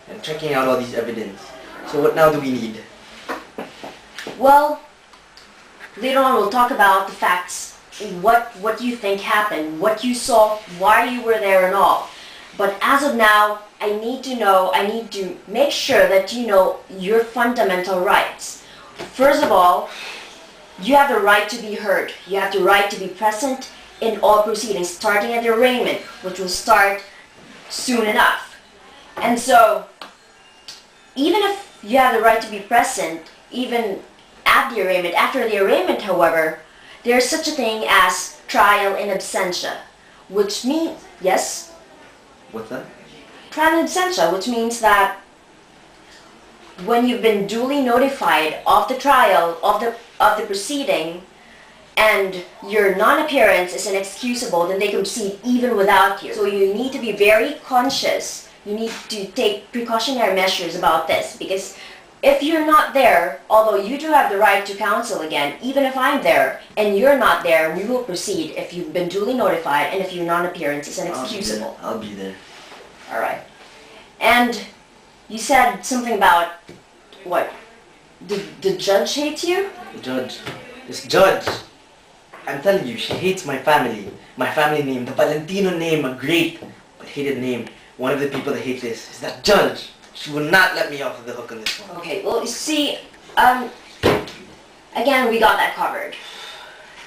and checking out all these evidence. So what now do we need? Well, later on we'll talk about the facts, what you think happened, what you saw, why you were there and all. But as of now, I need to make sure that you know your fundamental rights. First of all, you have the right to be heard. You have the right to be present in all proceedings, starting at the arraignment, which will start soon enough. And so, even if you have the right to be present, even at the arraignment, after the arraignment, however, there is such a thing as trial in absentia, which means, yes? What's that? Trial in absentia, which means that when you've been duly notified of the trial, of the proceeding, and your non-appearance is inexcusable, then they can proceed even without you. So you need to be very conscious. You need to take precautionary measures about this, because if you're not there, although you do have the right to counsel again, even if I'm there and you're not there, we will proceed if you've been duly notified and if your non-appearance is inexcusable. I'll be there. All right. And you said something about, what? The judge hates you? The judge. This judge. I'm telling you, she hates my family. My family name, the Valentino name, a great but hated name. One of the people that hate this is that judge. She will not let me off the hook on this one. Okay, well, you see, again, we got that covered.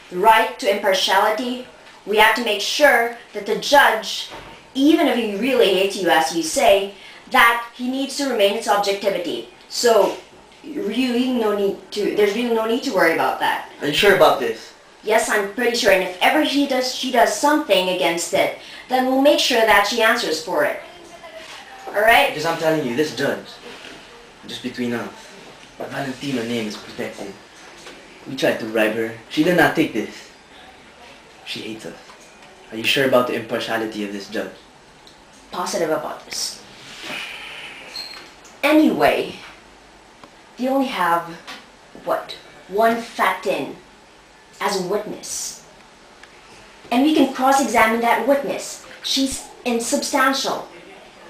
The right to impartiality, we have to make sure that the judge, even if he really hates you, as you say, that he needs to remain its objectivity. So, there's really no need to worry about that. Are you sure about this? Yes, I'm pretty sure, and if ever she does something against it, then we'll make sure that she answers for it. Alright? Because I'm telling you, this judge, just between us, the Valentino name is protected. We tried to bribe her. She did not take this. She hates us. Are you sure about the impartiality of this judge? Positive about this. Anyway, they only have, what, one fact in as a witness. And we can cross-examine that witness. She's insubstantial.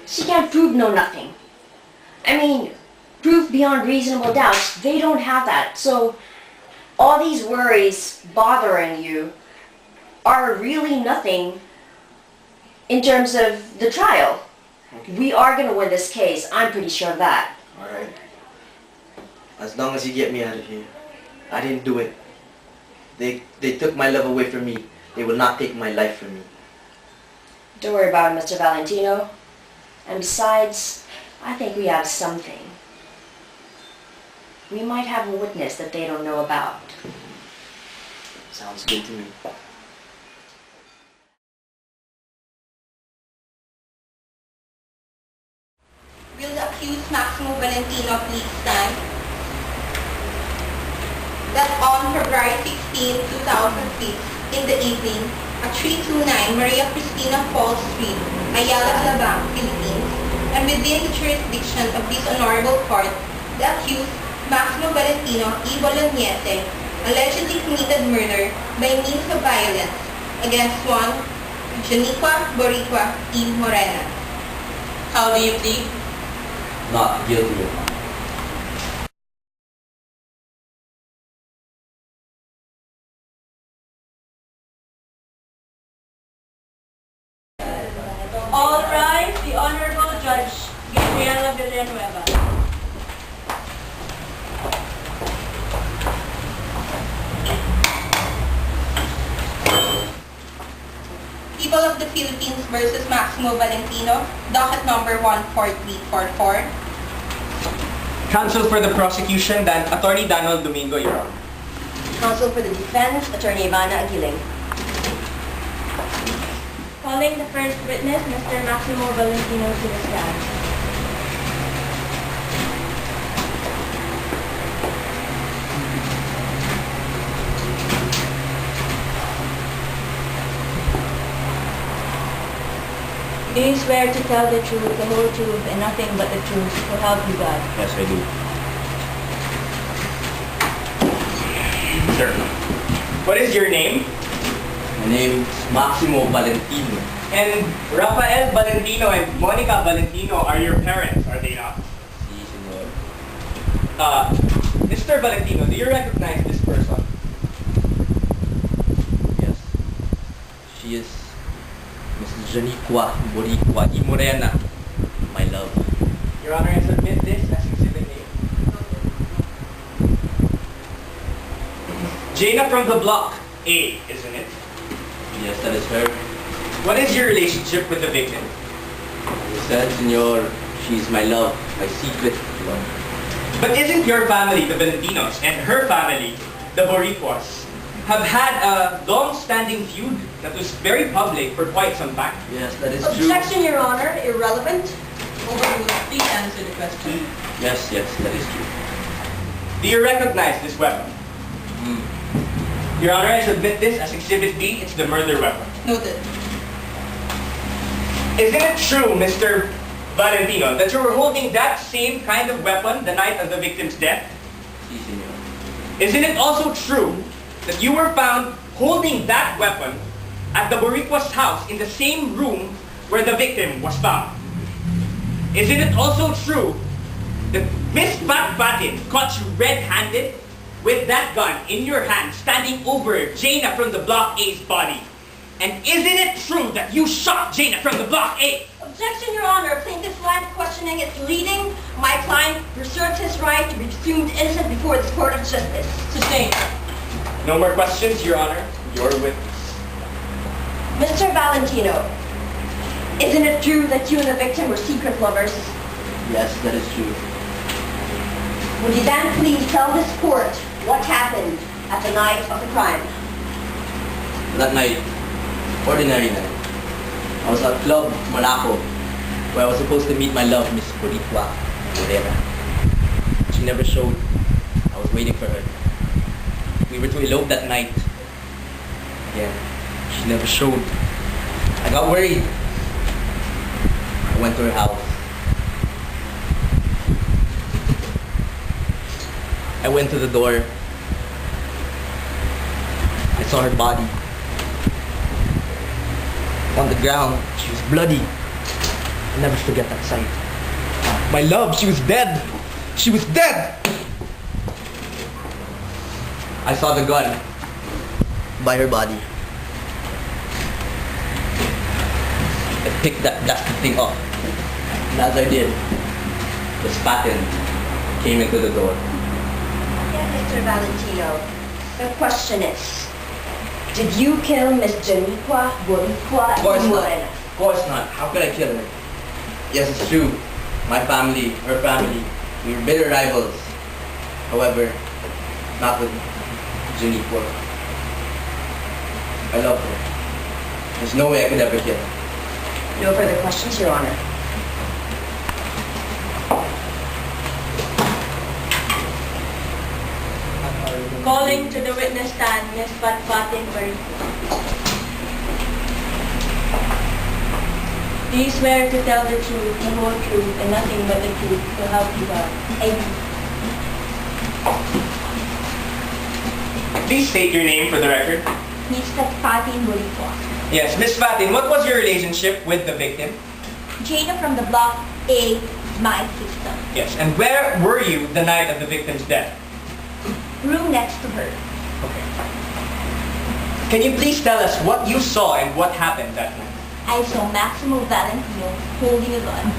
She can't prove nothing. I mean, proof beyond reasonable doubt, they don't have that. So, all these worries bothering you are really nothing in terms of the trial. Okay. We are going to win this case. I'm pretty sure of that. Alright. As long as you get me out of here. I didn't do it. They took my love away from me. They will not take my life from me. Don't worry about it, Mr. Valentino. And besides, I think we have something. We might have a witness that they don't know about. Sounds good to me. Will the accused Maximo Valentino please stand? That on February 16, 2006, in the evening, at 329 Maria Cristina Falls Street, Ayala, Alabang, Philippines, and within the jurisdiction of this honorable court, the accused, Maximo Valentino E. Bolognese, allegedly committed murder by means of violence against one, Janiqua Boricua E. Morena. How do you plead? Not guilty, Your Honor. All rise, the Honorable Judge Gabriela Villanueva. People of the Philippines versus Maximo Valentino, docket number 14344. Counsel for the prosecution, Attorney Daniel Domingo, Your Honor. Counsel for the defense, Attorney Ivana Aguiling. Calling the first witness, Mr. Maximo Valentino, to the stand. Do you swear to tell the truth, the whole truth, and nothing but the truth, so help you God? Yes, I do. Sure. What is your name? My name is Maximo Valentino. And Rafael Valentino and Monica Valentino are your parents, are they not? Mr. Valentino, do you recognize this person? Yes. She is Mrs. Janiqua Boricua y Morena, my love. Your Honor, I submit this as Exhibit A. Jaina from the block A, isn't it? Yes, that is her. What is your relationship with the victim? As I said, senor, she is my love, my secret love. But isn't your family, the Valentinos, and her family, the Boricuas, have had a long-standing feud that was very public for quite some time? Yes, that is true. Objection, Your Honor. Irrelevant. Overruled. Please answer the question. Yes, that is true. Do you recognize this weapon? Your Honor, I submit this as Exhibit B. It's the murder weapon. Noted. Isn't it true, Mr. Valentino, that you were holding that same kind of weapon the night of the victim's death? Si, senor. Isn't it also true that you were found holding that weapon at the Boricua's house in the same room where the victim was found? Isn't it also true that Miss Batbatin caught you red-handed with that gun in your hand standing over Jaina from the Block A's body? And isn't it true that you shot Jaina from the Block A? Objection, Your Honor. Plaintiff's line of questioning is leading. My client reserves his right to be presumed innocent before this court of justice. Sustained. No more questions, Your Honor. Your witness. Mr. Valentino, isn't it true that you and the victim were secret lovers? Yes, that is true. Would you then please tell this court what happened at the night of the crime? That night, ordinary night, I was at Club Monaco, where I was supposed to meet my love, Miss Boricua Morena. She never showed. I was waiting for her. We were to elope that night. Again, she never showed. I got worried. I went to her house. I went to the door. I saw her body. On the ground, she was bloody. I'll never forget that sight. My love, she was dead. She was dead! I saw the gun by her body. I picked that thing up. And as I did, the Spatin came into the door. Yes, Mr. Valentino. The question is, did you kill Miss Janiqua Boricua Of course y not. Morena? Of course not. How could I kill her? Yes, it's true. My family, her family, we were bitter rivals. However, not with Janiqua. I love her. There's no way I could ever kill her. No further questions, Your Honor. Calling to the witness stand, Ms. Batbatin Boricua. Do you swear to tell the truth, the whole truth, and nothing but the truth to help you God? I do. Please state your name for the record. Ms. Batbatin Boricua. Yes, Miss Fatin, what was your relationship with the victim? Jaina from the Block A, my sister. Yes, and where were you the night of the victim's death? Room next to her. Can you please tell us what you saw and what happened that night? I saw Maximo Valentino holding a gun